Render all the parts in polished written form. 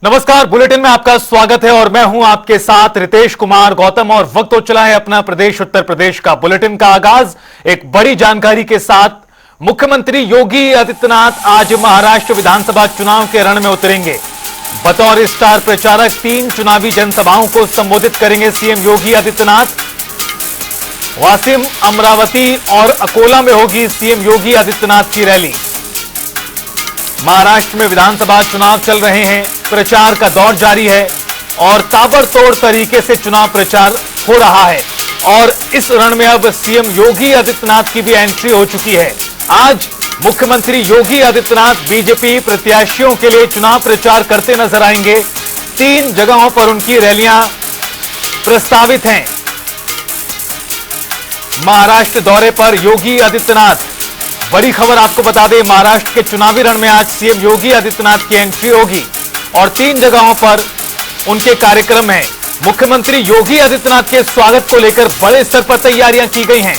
नमस्कार, बुलेटिन में आपका स्वागत है और मैं हूं आपके साथ रितेश कुमार गौतम। और वक्त हो चला है अपना प्रदेश उत्तर प्रदेश का बुलेटिन का आगाज एक बड़ी जानकारी के साथ। मुख्यमंत्री योगी आदित्यनाथ आज महाराष्ट्र विधानसभा चुनाव के रण में उतरेंगे। बतौर स्टार प्रचारक 3 चुनावी जनसभाओं को संबोधित करेंगे सीएम योगी आदित्यनाथ। वासिम, अमरावती और अकोला में होगी सीएम योगी आदित्यनाथ की रैली। महाराष्ट्र में विधानसभा चुनाव चल रहे हैं, प्रचार का दौर जारी है और ताबड़तोड़ तरीके से चुनाव प्रचार हो रहा है। और इस रण में अब सीएम योगी आदित्यनाथ की भी एंट्री हो चुकी है। आज मुख्यमंत्री योगी आदित्यनाथ बीजेपी प्रत्याशियों के लिए चुनाव प्रचार करते नजर आएंगे। 3 जगहों पर उनकी रैलियां प्रस्तावित हैं। महाराष्ट्र दौरे पर योगी आदित्यनाथ। बड़ी खबर आपको बता दें, महाराष्ट्र के चुनावी रण में आज सीएम योगी आदित्यनाथ की एंट्री होगी और 3 जगहों पर उनके कार्यक्रम हैं। मुख्यमंत्री योगी आदित्यनाथ के स्वागत को लेकर बड़े स्तर पर तैयारियां की गई हैं।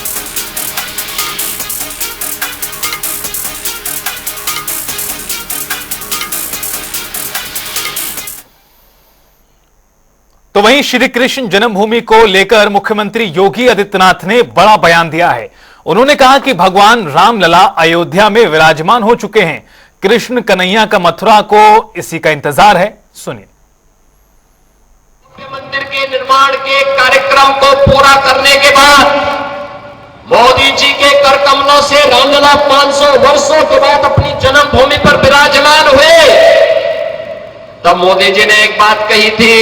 तो वहीं श्री कृष्ण जन्मभूमि को लेकर मुख्यमंत्री योगी आदित्यनाथ ने बड़ा बयान दिया है। उन्होंने कहा कि भगवान रामलला अयोध्या में विराजमान हो चुके हैं। कृष्ण कन्हैया का मथुरा को इसी का इंतजार है। सुनिए। मंदिर के निर्माण के कार्यक्रम को पूरा करने के बाद मोदी जी के कर कमलों से रामलला 500 वर्षों के बाद अपनी जन्मभूमि पर विराजमान हुए। तब मोदी जी ने एक बात कही थी,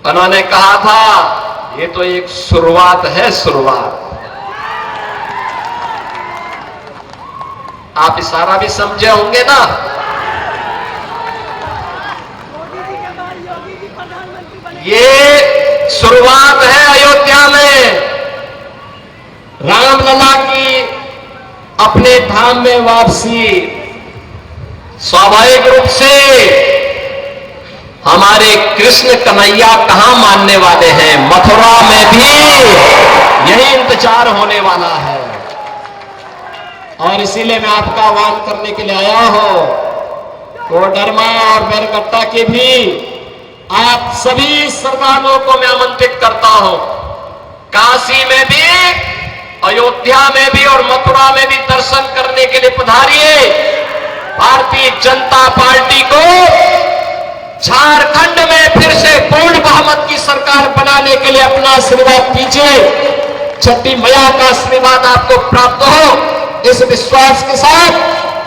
उन्होंने कहा था ये तो एक शुरुआत है, शुरुआत। आप इशारा भी समझे होंगे ना। ये शुरुआत है अयोध्या में रामलला की अपने धाम में वापसी। स्वाभाविक रूप से हमारे कृष्ण कन्हैया कहां मानने वाले हैं, मथुरा में भी यही इंतजार होने वाला है। और इसीलिए मैं आपका आह्वान करने के लिए आया हूं। कोडरमा और बेलगट्टा के भी आप सभी श्रद्धालुओं को मैं आमंत्रित करता हूं। काशी में भी, अयोध्या में भी और मथुरा में भी दर्शन करने के लिए पधारिए। भारतीय जनता पार्टी को झारखंड में फिर से पूर्ण बहुमत की सरकार बनाने के लिए अपना आशीर्वाद दीजिए। छठी मैया का आशीर्वाद आपको प्राप्त हो, इस विश्वास के साथ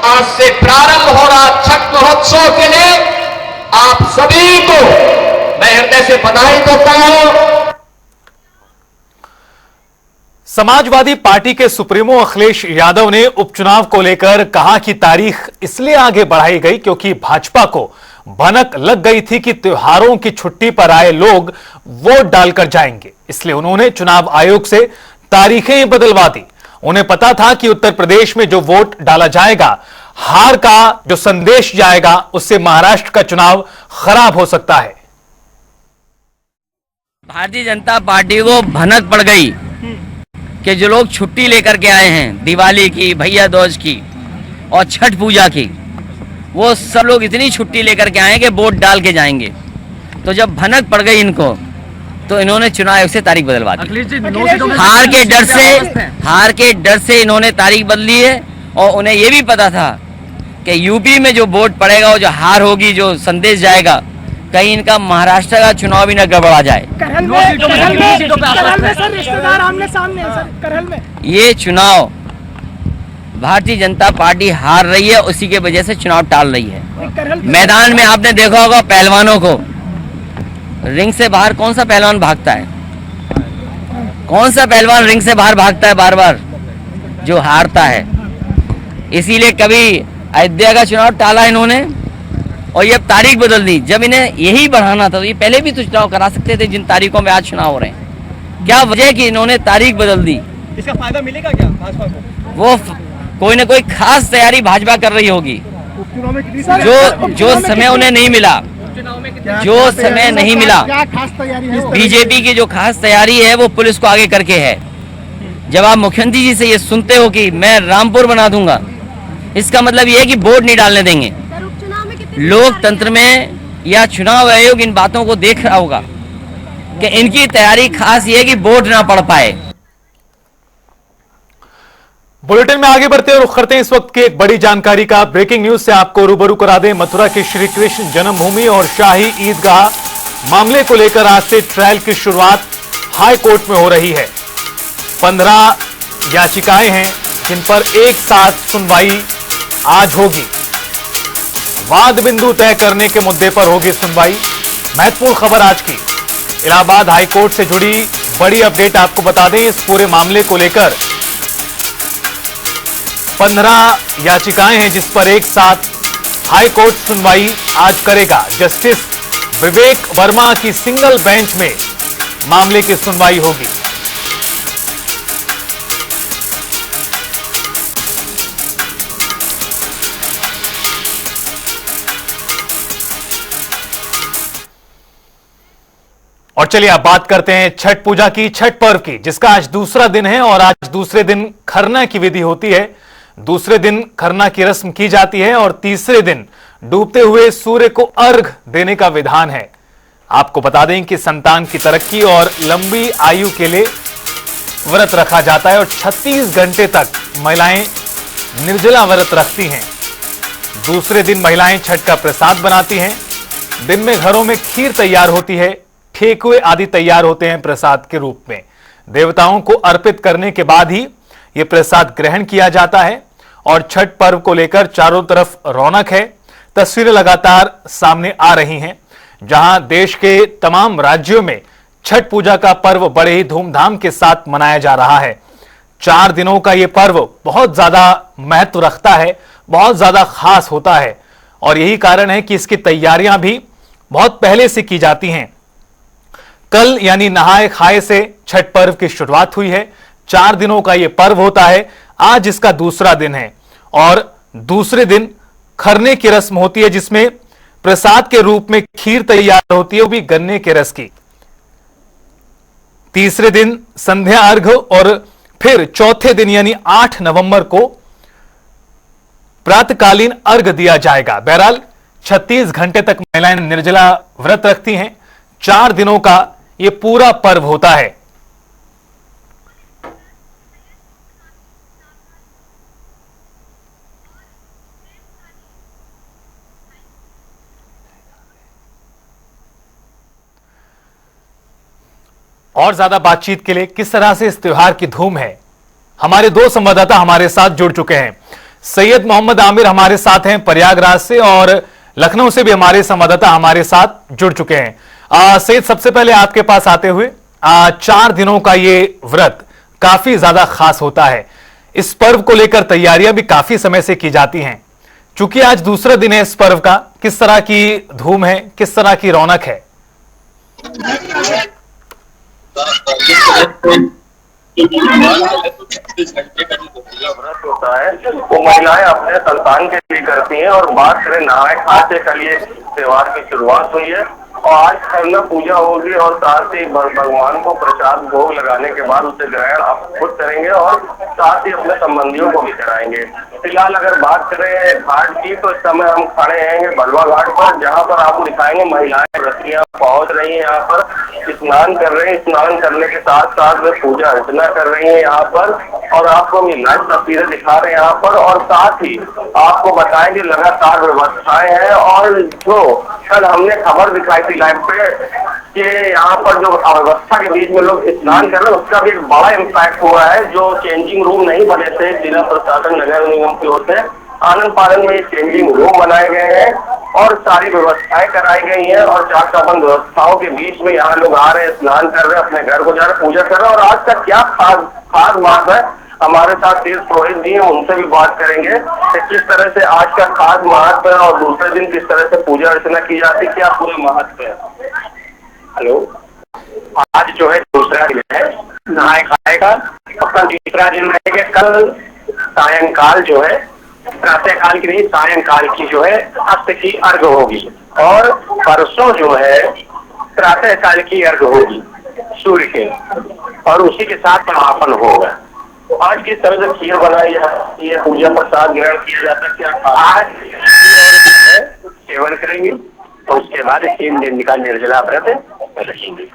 आज से प्रारंभ हो रहा छठ महोत्सव के लिए आप सभी को मैं हृदय से बधाई देता हूं। समाजवादी पार्टी के सुप्रीमो अखिलेश यादव ने उपचुनाव को लेकर कहा कि तारीख इसलिए आगे बढ़ाई गई क्योंकि भाजपा को भनक लग गई थी कि त्योहारों की छुट्टी पर आए लोग वोट डालकर जाएंगे, इसलिए उन्होंने चुनाव आयोग से तारीखें बदलवा दी। उन्हें पता था कि उत्तर प्रदेश में जो वोट डाला जाएगा, हार का जो संदेश जाएगा, उससे महाराष्ट्र का चुनाव खराब हो सकता है। भारतीय जनता पार्टी को भनक पड़ गई कि जो लोग छुट्टी लेकर के आए हैं दिवाली की, भैया दूज की और छठ पूजा की, वो सब लोग इतनी छुट्टी लेकर के आए कि वोट डाल के जाएंगे। तो जब भनक पड़ गई इनको, तो इन्होंने चुनाव आयोग से तारीख बदलवा दी। हार के डर से इन्होंने तारीख बदली है। और उन्हें यह भी पता था कि यूपी में जो वोट पड़ेगा, वो जो हार होगी, जो संदेश जाएगा, कहीं इनका महाराष्ट्र का चुनाव भी न गड़बड़ा जाए। ये चुनाव भारतीय जनता पार्टी हार रही है, उसी के वजह से चुनाव टाल रही है। मैदान में आपने देखा होगा पहलवानों को, रिंग से बाहर कौन सा पहलवान भागता है? कौन सा पहलवान रिंग से बाहर भागता है बार बार? जो हारता है। इसीलिए कभी अयोध्या का चुनाव टाला इन्होंने और ये अब तारीख बदल दी। जब इन्हें यही बढ़ाना था तो ये पहले भी तो चुनाव करा सकते थे जिन तारीखों में आज चुनाव हो रहे हैं। क्या वजह है कि इन्होंने तारीख बदल दी? इसका फायदा मिलेगा क्या भाजपा को? वो कोई ना कोई खास तैयारी भाजपा कर रही होगी, जो समय उन्हें नहीं मिला, जो समय नहीं मिला। बीजेपी की जो खास तैयारी है वो पुलिस को आगे करके है। जब आप मुख्यमंत्री जी से ये सुनते हो कि मैं रामपुर बना दूंगा, इसका मतलब ये है कि वोट नहीं डालने देंगे। लोकतंत्र में या चुनाव आयोग इन बातों को देख रहा होगा कि इनकी तैयारी खास ये है कि वोट ना पड़ पाए। बुलेटिन में आगे बढ़ते हैं और रुख करते हैं इस वक्त की एक बड़ी जानकारी का। ब्रेकिंग न्यूज से आपको रूबरू करा दें। मथुरा के श्री कृष्ण जन्मभूमि और शाही ईदगाह मामले को लेकर आज से ट्रायल की शुरुआत हाई कोर्ट में हो रही है। 15 याचिकाएं हैं जिन पर एक साथ सुनवाई आज होगी। वाद बिंदु तय करने के मुद्दे पर होगी सुनवाई। महत्वपूर्ण खबर आज की इलाहाबाद हाई कोर्ट से जुड़ी बड़ी अपडेट आपको बता दें। इस पूरे मामले को लेकर 15 याचिकाएं हैं जिस पर एक साथ हाई कोर्ट सुनवाई आज करेगा। जस्टिस विवेक वर्मा की सिंगल बेंच में मामले की सुनवाई होगी। और चलिए आप बात करते हैं छठ पूजा की, छठ पर्व की, जिसका आज दूसरा दिन है और आज दूसरे दिन खरना की विधि होती है। दूसरे दिन खरना की रस्म की जाती है और तीसरे दिन डूबते हुए सूर्य को अर्घ देने का विधान है। आपको बता दें कि संतान की तरक्की और लंबी आयु के लिए व्रत रखा जाता है और 36 घंटे तक महिलाएं निर्जला व्रत रखती हैं। दूसरे दिन महिलाएं छठ का प्रसाद बनाती हैं। दिन में घरों में खीर तैयार होती है, ठेकुए आदि तैयार होते हैं प्रसाद के रूप में। देवताओं को अर्पित करने के बाद ही यह प्रसाद ग्रहण किया जाता है और छठ पर्व को लेकर चारों तरफ रौनक है। तस्वीरें लगातार सामने आ रही हैं जहां देश के तमाम राज्यों में छठ पूजा का पर्व बड़े ही धूमधाम के साथ मनाया जा रहा है। 4 दिनों का यह पर्व बहुत ज्यादा महत्व रखता है, बहुत ज्यादा खास होता है और यही कारण है कि इसकी तैयारियां भी बहुत पहले से की जाती हैं। कल यानी नहाए खाए से छठ पर्व की शुरुआत हुई है। 4 दिनों का यह पर्व होता है। आज इसका दूसरा दिन है और दूसरे दिन खरने की रस्म होती है जिसमें प्रसाद के रूप में खीर तैयार होती है, वो भी गन्ने के रस की। तीसरे दिन संध्या अर्घ और फिर चौथे दिन यानी 8 नवंबर को प्रातकालीन अर्घ दिया जाएगा। बहरहाल 36 घंटे तक महिलाएं निर्जला व्रत रखती हैं। 4 दिनों का यह पूरा पर्व होता है। और ज्यादा बातचीत के लिए किस तरह से इस त्योहार की धूम है, हमारे 2 संवाददाता हमारे साथ जुड़ चुके हैं। सैयद मोहम्मद आमिर हमारे साथ हैं प्रयागराज से और लखनऊ से भी हमारे संवाददाता हमारे साथ जुड़ चुके हैं। सैयद, सबसे पहले आपके पास आते हुए 4 दिनों का ये व्रत काफी ज्यादा खास होता है। इस पर्व को लेकर तैयारियां भी काफी समय से की जाती हैं। चूंकि आज दूसरा दिन है इस पर्व का, किस तरह की धूम है, किस तरह की रौनक है? व्रत होता है वो महिलाएं अपने संतान के लिए करती हैं। और बात करें नहाए खाए से कल ये त्योहार की शुरुआत हुई है और आज खरना पूजा होगी और साथ ही भगवान को प्रसाद भोग लगाने के बाद उसे ग्रहण आप खुद करेंगे और साथ ही अपने संबंधियों को भी कराएंगे। फिलहाल अगर बात करें घाट की तो इस समय हम खड़े हैं बलवा घाट पर, जहां पर आपको दिखाएंगे महिलाएं व्रतियां पहुंच रही हैं, यहाँ पर स्नान कर रहे हैं। स्नान करने के साथ साथ वे पूजा अर्चना कर रही हैं यहाँ पर और आपको हम लाइव तस्वीरें दिखा रहे हैं यहाँ पर। और साथ ही आपको बताएंगे लगातार व्यवस्थाएं हैं और जो कल हमने खबर दिखाई थी लाइव पे कि यहाँ पर जो अव्यवस्था के बीच में लोग स्नान कर रहे हैं उसका भी एक बड़ा इम्पैक्ट हुआ है। जो चेंजिंग रूम नहीं बने थे जिला प्रशासन नगर निगम की ओर से, आनंद पालन में चेंजिंग रूम बनाए गए हैं और सारी व्यवस्थाएं कराई गई हैं और चाक चौबंद व्यवस्थाओं के बीच में यहाँ लोग आ रहे हैं, स्नान कर रहे हैं, अपने घर को जा रहे पूजा कर रहे हैं। और आज का क्या खास बात है, हमारे साथ तीर्थ पुरोहित जी हैं, उनसे भी बात करेंगे कि किस तरह से आज का खास महत्व है और दूसरे दिन किस तरह से पूजा अर्चना की जाती है, क्या पूरा महत्व है। हेलो, आज जो है दूसरा दिन है नहाए खाए का, अपना तीसरा दिन रहेगा। कल सायंकाल जो है प्रातःकाल की नहीं सायंकाल की जो है अस्त की अर्घ होगी और परसों जो है प्रातःकाल की अर्घ होगी सूर्य के और उसी के साथ समापन होगा। आज किस तरह से खीर बनाई जाती है, पूजा प्रसाद ग्रहण किया जाता है, क्या आज सेवन करेंगे तो उसके बाद 3 दिन का निर्जला व्रत रखेंगे।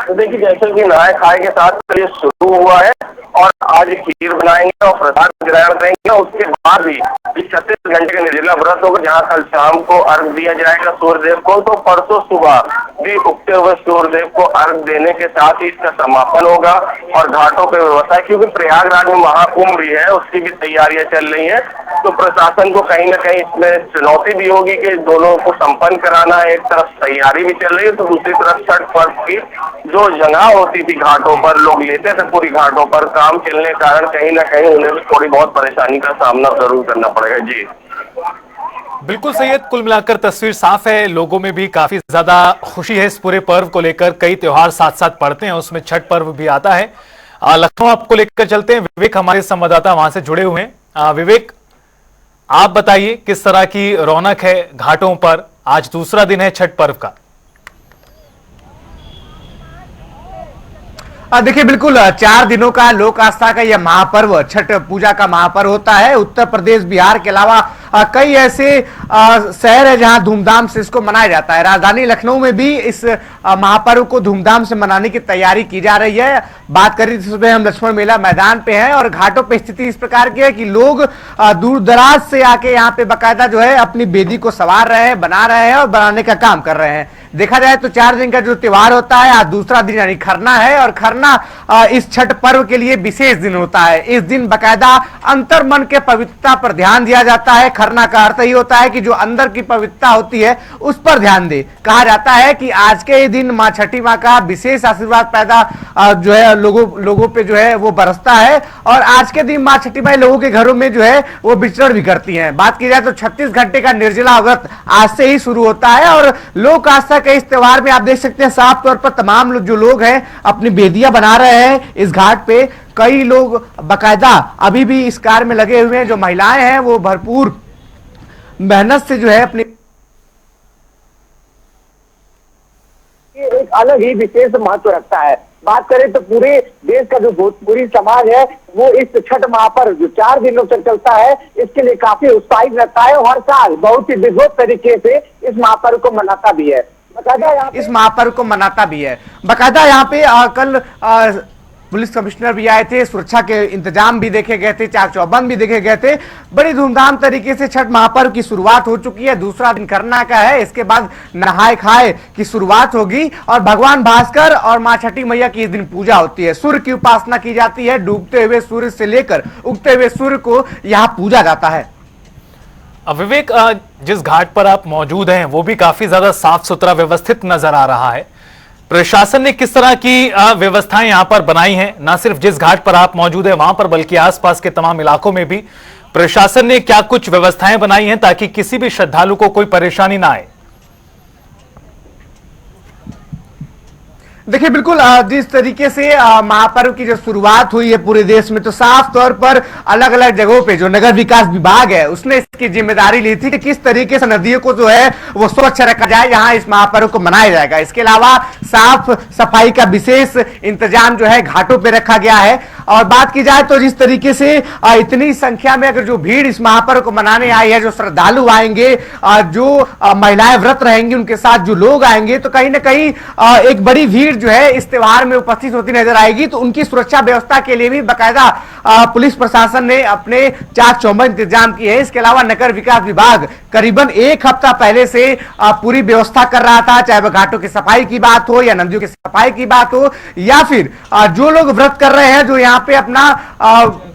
तो देखिए जैसे कि नहाए खाए के साथ ये शुरू हुआ है और आज खीर बनाएंगे और प्रसाद ग्रहण करेंगे। उसके बाद भी 36 घंटे का निर्जला व्रत होगा, जहाँ कल शाम को अर्घ दिया जाएगा सूर्यदेव को, तो परसों सुबह भी उगते हुए सूर्यदेव को अर्घ देने के साथ ही इसका समापन होगा। और घाटों पर व्यवस्था है, क्योंकि प्रयागराज में महाकुंभ भी है, उसकी भी तैयारियां चल रही है। तो प्रशासन को कहीं ना कहीं इसमें चुनौती भी होगी कि दोनों को संपन्न कराना है। एक तरफ तैयारी भी चल रही है तो दूसरी तरफ छठ पर्व की जो जगह होती थी घाटों पर, लोग लेते थे पूरी घाटों पर, काम चलने के कारण कहीं ना कहीं उन्हें भी थोड़ी बहुत परेशानी का सामना जरूर करना पड़ेगा। जी बिल्कुल सैयद, कुल मिलाकर तस्वीर साफ है, लोगों में भी काफी ज्यादा खुशी है इस पूरे पर्व को लेकर। कई त्योहार साथ साथ पड़ते हैं, उसमें छठ पर्व भी आता है। लखनऊ आपको लेकर चलते हैं, विवेक हमारे संवाददाता वहां से जुड़े हुए हैं। विवेक, आप बताइए किस तरह की रौनक है घाटों पर, आज दूसरा दिन है छठ पर्व का। देखिए बिल्कुल 4 दिनों का लोक आस्था का यह महापर्व छठ पूजा का महापर्व होता है। उत्तर प्रदेश, बिहार के अलावा कई ऐसे शहर है जहां धूमधाम से इसको मनाया जाता है। राजधानी लखनऊ में भी इस महापर्व को धूमधाम से मनाने की तैयारी की जा रही है। बात करें तो सुबह हम लक्ष्मण मेला मैदान पे हैं और घाटों पे स्थिति इस प्रकार की है कि लोग दूर दराज से आके यहाँ पे बाकायदा जो है अपनी बेदी को संवार रहे हैं, बना रहे हैं और बनाने का काम कर रहे हैं। देखा जाए तो 4 दिन का जो त्योहार होता है, आज दूसरा दिन यानी खरना है और खरना इस छठ पर्व के लिए विशेष दिन होता है। इस दिन बाकायदा अंतर मन के पवित्रता पर ध्यान दिया जाता है। खरना का अर्थ ही होता है कि जो अंदर की पवित्रता होती है उस पर ध्यान दे। कहा जाता है कि आज के ही दिन मां छठी मां का विशेष आशीर्वाद पैदा जो है लोगों पे जो है वो बरसता है और आज के दिन मां छठी माई लोगों के घरों में जो है वो विचरण भी करती हैं। बात की जाए तो 36 घंटे का निर्जला व्रत आज से ही शुरू होता है और लोक आस्था के इस त्योहार में आप देख सकते हैं साफ तौर पर तमाम जो लोग हैं अपनी बेदियां बना रहे हैं इस घाट पे। कई लोग बाकायदा अभी भी इस कार्य में लगे हुए हैं। जो महिलाएं हैं वो भरपूर मेहनत से जो है अपनी एक अलग ही विशेष महत्व रखता है। बात करें तो पूरे देश का जो भोजपुरी समाज है वो इस छठ महापर्व जो 4 दिनों तक चलता है इसके लिए काफी उत्साहित रहता है। हर साल बहुत ही विधिवत तरीके से इस महापर्व को मनाता भी है। इस महापर्व को मनाता भी है बाकायदा। यहाँ पे कल पुलिस कमिश्नर भी आए थे, सुरक्षा के इंतजाम भी देखे गए थे, चाक चौबंद भी देखे गए थे। बड़ी धूमधाम तरीके से छठ महापर्व की शुरुआत हो चुकी है। दूसरा दिन खरना का है, इसके बाद नहाए खाए की शुरुआत होगी और भगवान भास्कर और मां छठी मैया की इस दिन पूजा होती है। सूर्य की उपासना की जाती है। डूबते हुए सूर्य से लेकर उगते हुए सूर्य को यहाँ पूजा जाता है। विवेक, जिस घाट पर आप मौजूद हैं वो भी काफी ज्यादा साफ सुथरा व्यवस्थित नजर आ रहा है। प्रशासन ने किस तरह की व्यवस्थाएं यहां पर बनाई हैं, ना सिर्फ जिस घाट पर आप मौजूद हैं वहां पर बल्कि आसपास के तमाम इलाकों में भी प्रशासन ने क्या कुछ व्यवस्थाएं बनाई हैं ताकि किसी भी श्रद्धालु को कोई परेशानी ना आए? देखिए बिल्कुल जिस तरीके से महापर्व की जो शुरुआत हुई है पूरे देश में, तो साफ तौर पर अलग अलग जगहों पे जो नगर विकास विभाग है उसने इसकी जिम्मेदारी ली थी कि किस तरीके से नदियों को जो है वो स्वच्छ रखा जाए, यहाँ इस महापर्व को मनाया जाएगा। इसके अलावा साफ सफाई का विशेष इंतजाम जो है घाटों पे रखा गया है। और बात की जाए तो जिस तरीके से इतनी संख्या में अगर जो भीड़ इस महापर्व को मनाने आई है, जो श्रद्धालु आएंगे, जो महिलाएं व्रत रहेंगी, उनके साथ जो लोग आएंगे, तो कहीं ना कहीं एक बड़ी भीड़ जो है इस त्योहार में उपस्थित होती नजर आएगी। तो उनकी सुरक्षा व्यवस्था के लिए भी बाकायदा पुलिस प्रशासन ने अपने चाक चौबंद इंतजाम किए हैं। इसके अलावा नगर विकास विभाग करीबन 1 हफ्ता पहले से पूरी व्यवस्था कर रहा था, चाहे वह घाटों की सफाई की बात हो या नदियों की सफाई की बात हो या फिर जो लोग व्रत कर रहे हैं, जो यहाँ पे अपना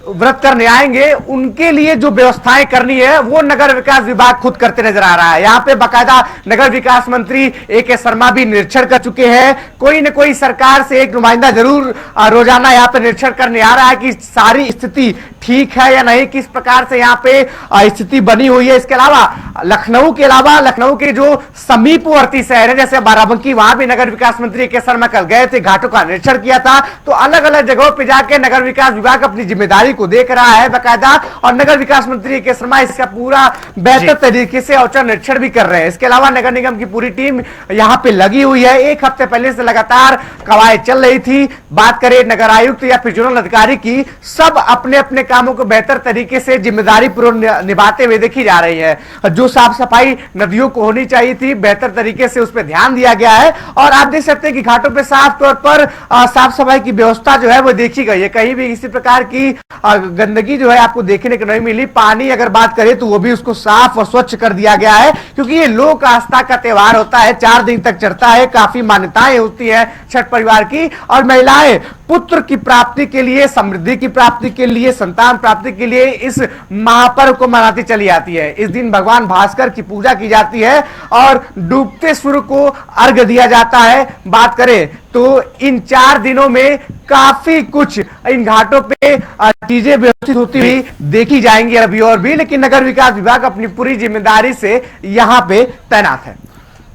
व्रत करने आएंगे, उनके लिए जो व्यवस्थाएं करनी है वो नगर विकास विभाग खुद करते नजर आ रहा है। यहाँ पे बाकायदा नगर विकास मंत्री ए.के. शर्मा भी निरीक्षण कर चुके हैं। कोई न कोई सरकार से एक नुमाइंदा जरूर रोजाना यहाँ पे निरीक्षण करने आ रहा है कि सारी स्थिति ठीक है या नहीं, किस प्रकार से यहाँ पे स्थिति बनी हुई है। इसके अलावा लखनऊ के जो समीपवर्ती शहर है जैसे बाराबंकी, वहां भी नगर विकास मंत्री ए.के. शर्मा कल गए थे, घाटों का निरीक्षण किया था। तो अलग अलग जगहों पर जाके नगर विकास विभाग अपनी जिम्मेदारी तैयारी को देख रहा है बाकायदा, और नगर विकास मंत्री के शर्मा इसका पूरा बेहतर तरीके से औचक निरीक्षण भी कर रहे हैं। इसके अलावा नगर निगम की पूरी टीम यहां पे लगी हुई है। एक हफ्ते पहले से लगातार कवायद चल रही थी। बात करें नगर आयुक्त या फिर जोनल अधिकारी की, सब अपने अपने कामों को बेहतर तरीके से जिम्मेदारी पूर्वक निभाते हुए देखी जा रही है। जो साफ सफाई नदियों को होनी चाहिए थी, बेहतर तरीके से उस पर ध्यान दिया गया है। और आप देख सकते हैं कि घाटों पे साफ तौर पर साफ सफाई की व्यवस्था जो है वो देखी गई है। कहीं भी किसी प्रकार की गंदगी जो है आपको देखने को नहीं मिली। पानी अगर बात करें तो वो भी उसको साफ और स्वच्छ कर दिया गया है, क्योंकि ये लोक आस्था का त्योहार होता है, 4 दिन तक चलता है। काफी मान्यताएं होती है छठ परिवार की, और महिलाएं पुत्र की प्राप्ति के लिए, समृद्धि की प्राप्ति के लिए, संतान प्राप्ति के लिए इस महापर्व को मनाती चली आती है। इस दिन भगवान भास्कर की पूजा की जाती है और डूबते सूर्य को अर्घ दिया जाता है। बात करें तो इन 4 दिनों में काफी कुछ इन घाटों पे चीजें व्यवस्थित होती हुई देखी जाएंगी अभी और भी, लेकिन नगर विकास विभाग अपनी पूरी जिम्मेदारी से यहां पे तैनात है।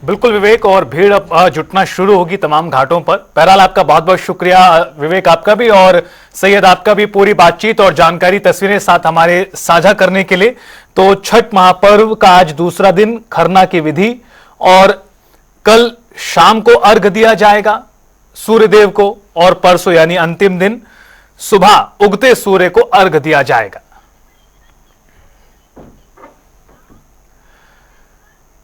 बिल्कुल विवेक, और भीड़ अब जुटना शुरू होगी तमाम घाटों पर। बहरहाल आपका बहुत बहुत शुक्रिया विवेक, आपका भी, और सैयद आपका भी, पूरी बातचीत और जानकारी तस्वीरें साथ हमारे साझा करने के लिए। तो छठ महापर्व का आज दूसरा दिन, खरना की विधि, और कल शाम को अर्घ दिया जाएगा सूर्यदेव को, और परसों यानी अंतिम दिन सुबह उगते सूर्य को अर्घ दिया जाएगा।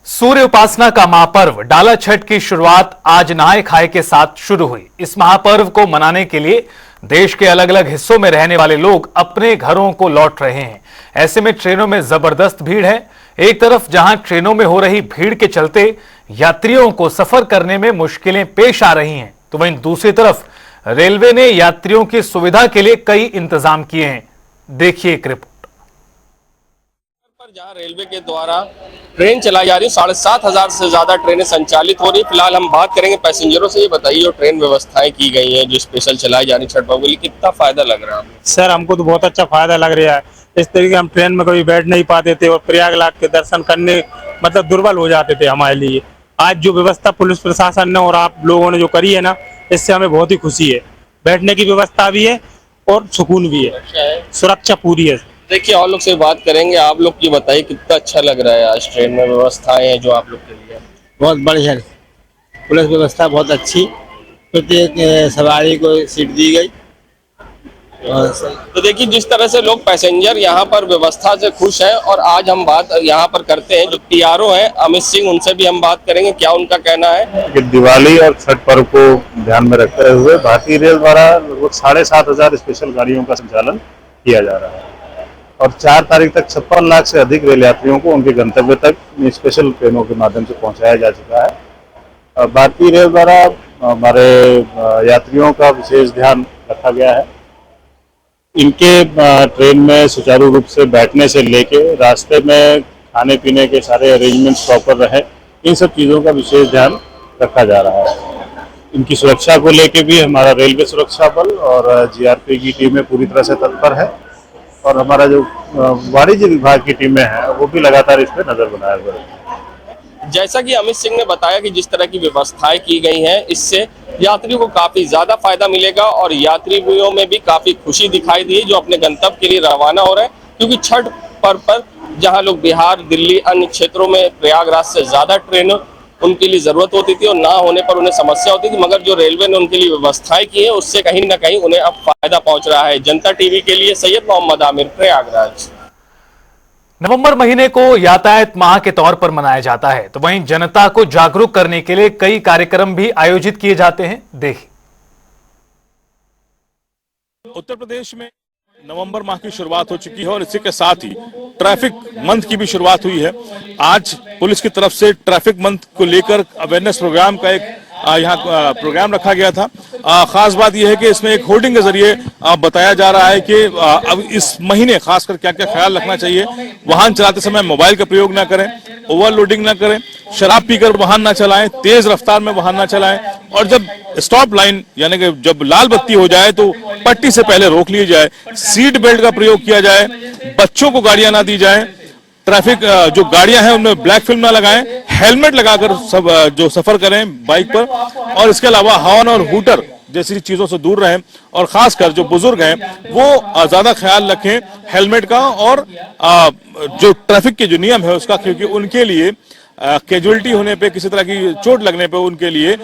सूर्य उपासना का महापर्व डाला छठ की शुरुआत आज नहाय खाए के साथ शुरू हुई। इस महापर्व को मनाने के लिए देश के अलग अलग हिस्सों में रहने वाले लोग अपने घरों को लौट रहे हैं। ऐसे में ट्रेनों में जबरदस्त भीड़ है। एक तरफ जहां ट्रेनों में हो रही भीड़ के चलते यात्रियों को सफर करने में मुश्किलें पेश आ रही हैं, तो वहीं दूसरी तरफ रेलवे ने यात्रियों की सुविधा के लिए कई इंतजाम किए हैं। देखिए एक रिपोर्ट। जहां रेलवे के द्वारा ट्रेन चलाई जा रही है, 7,500 से ज्यादा ट्रेनें संचालित हो रही है। फिलहाल हम बात करेंगे पैसेंजरों से। ये बताइए, जो ट्रेन व्यवस्थाएं की गई हैं, जो स्पेशल चलाई जा रही छठ पर्व के लिए, कितना फायदा लग रहा है? सर हमको तो बहुत अच्छा फायदा लग रहा है। इस तरीके हम ट्रेन में कभी बैठ नहीं पाते थे और प्रयागराज के दर्शन करने मतलब दुर्बल हो जाते थे हमारे लिए। आज जो व्यवस्था पुलिस प्रशासन ने और आप लोगों ने जो करी है ना, इससे हमें बहुत ही खुशी है। बैठने की व्यवस्था भी है और सुकून भी है, सुरक्षा पूरी है। देखिए, और लोग से बात करेंगे। आप लोग ये बताइए, कितना अच्छा लग रहा है आज ट्रेन में व्यवस्थाएं हैं जो आप लोग के लिए? बहुत बढ़िया, पुलिस व्यवस्था बहुत अच्छी, प्रत्येक सवारी को सीट दी गई। तो देखिए, जिस तरह से लोग पैसेंजर यहाँ पर व्यवस्था से खुश हैं। और आज हम बात यहाँ पर करते हैं जो PRO हैं अमित सिंह, उनसे भी हम बात करेंगे क्या उनका कहना है। कि दिवाली और छठ पर्व को ध्यान में रखते हुए भारतीय रेल द्वारा लगभग 7,500 स्पेशल गाड़ियों का संचालन किया जा रहा है, और 4 तारीख तक 56 लाख से अधिक रेल यात्रियों को उनके गंतव्य तक स्पेशल ट्रेनों के माध्यम से पहुंचाया जा चुका है। भारतीय रेल द्वारा हमारे यात्रियों का विशेष ध्यान रखा गया है। इनके ट्रेन में सुचारू रूप से बैठने से लेके रास्ते में खाने पीने के सारे अरेंजमेंट्स प्रॉपर रहे, इन सब चीज़ों का विशेष ध्यान रखा जा रहा है। इनकी सुरक्षा को लेके भी हमारा रेलवे सुरक्षा बल और GRP की टीमें पूरी तरह से तत्पर है, और हमारा जो वाणिज्य विभाग की टीमें हैं वो भी लगातार इस पर नजर बनाए हुए हैं। जैसा कि अमित सिंह ने बताया कि जिस तरह की व्यवस्थाएं की गई हैं, इससे यात्रियों को काफी ज्यादा फायदा मिलेगा और यात्रियों में भी काफी खुशी दिखाई दी जो अपने गंतव्य के लिए रवाना हो रहे हैं। क्योंकि छठ पर्व पर जहां लोग बिहार, दिल्ली, अन्य क्षेत्रों में प्रयागराज से ज्यादा ट्रेन उनके लिए जरूरत होती थी और ना होने पर उन्हें समस्या होती थी, मगर जो रेलवे ने उनके लिए व्यवस्थाएं की है उससे कहीं ना कहीं उन्हें अब फायदा पहुंच रहा है। जनता टीवी के लिए सैयद मोहम्मद आमिर, प्रयागराज। नवंबर महीने को यातायात माह के तौर पर मनाया जाता है, तो वहीं जनता को जागरूक करने के लिए कई कार्यक्रम भी आयोजित किए जाते हैं। देखिए, उत्तर प्रदेश में नवंबर माह की शुरुआत हो चुकी है और इसी के साथ ही ट्रैफिक मंथ की भी शुरुआत हुई है। आज पुलिस की तरफ से ट्रैफिक मंथ को लेकर अवेयरनेस प्रोग्राम का एक यहाँ प्रोग्राम रखा गया था। खास बात यह है कि इसमें एक होर्डिंग के जरिए बताया जा रहा है कि अब इस महीने खासकर क्या क्या ख्याल रखना चाहिए। वाहन चलाते समय मोबाइल का प्रयोग ना करें, ओवरलोडिंग ना करें, शराब पीकर वाहन ना चलाएं, तेज रफ्तार में वाहन ना चलाएं, और जब स्टॉप लाइन यानी कि जब लाल बत्ती हो जाए तो पट्टी से पहले रोक ली जाए, सीट बेल्ट का प्रयोग किया जाए, बच्चों को गाड़ियां ना दी जाए, ट्रैफिक जो गाड़ियां हैं उनमें ब्लैक फिल्म ना लगाएं, हेलमेट लगाकर सब जो सफर करें बाइक पर, और इसके अलावा हॉर्न और हूटर जैसी चीजों से दूर रहें और खासकर जो बुजुर्ग हैं वो ज्यादा ख्याल रखें हेलमेट का और जो ट्रैफिक के जो नियम है उसका, क्योंकि उनके लिए कैजुअलिटी होने पे, किसी तरह की चोट लगने पे उनके लिए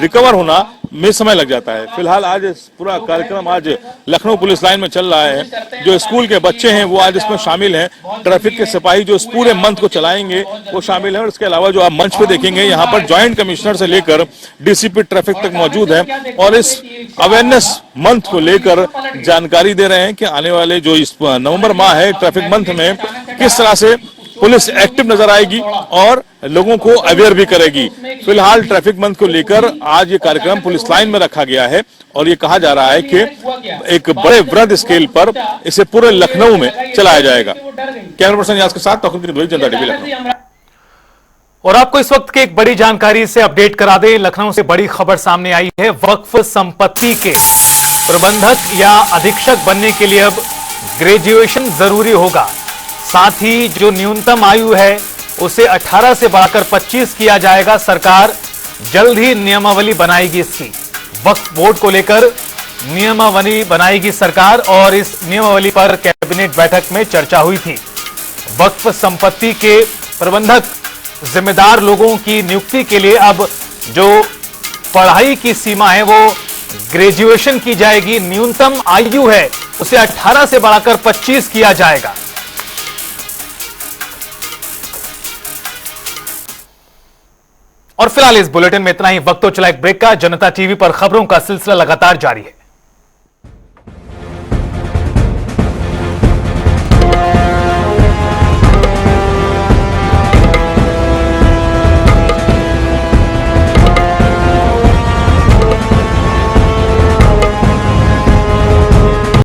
रिकवर होना में समय लग जाता है। फिलहाल आज पूरा कार्यक्रम आज लखनऊ पुलिस लाइन में चल रहा है। जो स्कूल के बच्चे हैं वो आज इसमें शामिल हैं। ट्रैफिक के सिपाही जो इस पूरे मंथ को चलाएंगे वो शामिल है। और इसके अलावा जो आप मंच पे देखेंगे यहाँ पर ज्वाइंट कमिश्नर से लेकर डीसीपी ट्रैफिक तक मौजूद है और इस अवेयरनेस मंथ को लेकर जानकारी दे रहे हैं कि आने वाले जो इस नवंबर माह है ट्रैफिक मंथ में किस तरह से पुलिस एक्टिव नजर आएगी और लोगों को अवेयर भी करेगी। फिलहाल ट्रैफिक मंथ को लेकर आज ये कार्यक्रम पुलिस लाइन में रखा गया है और ये कहा जा रहा है कि एक बड़े वृहद स्केल पर इसे पूरे लखनऊ में चलाया जाएगा। कैमरा पर्सन यास के साथ तौकीर द्विवेदी, जनता टीवी लखनऊ। और आपको इस वक्त की एक बड़ी जानकारी से अपडेट करा दें। लखनऊ से बड़ी खबर सामने आई है। वक्फ संपत्ति के प्रबंधक या अधीक्षक बनने के लिए अब ग्रेजुएशन जरूरी होगा। साथ ही जो न्यूनतम आयु है उसे 18 से बढ़ाकर 25 किया जाएगा। सरकार जल्द ही नियमावली बनाएगी इसकी। वक्फ बोर्ड को लेकर नियमावली बनाएगी सरकार और इस नियमावली पर कैबिनेट बैठक में चर्चा हुई थी। वक्फ संपत्ति के प्रबंधक जिम्मेदार लोगों की नियुक्ति के लिए अब जो पढ़ाई की सीमा है वो ग्रेजुएशन की जाएगी। न्यूनतम आयु है उसे 18 से बढ़ाकर 25 किया जाएगा। और फिलहाल इस बुलेटिन में इतना ही। वक्त तो चला एक ब्रेक का। जनता टीवी पर खबरों का सिलसिला लगातार जारी है।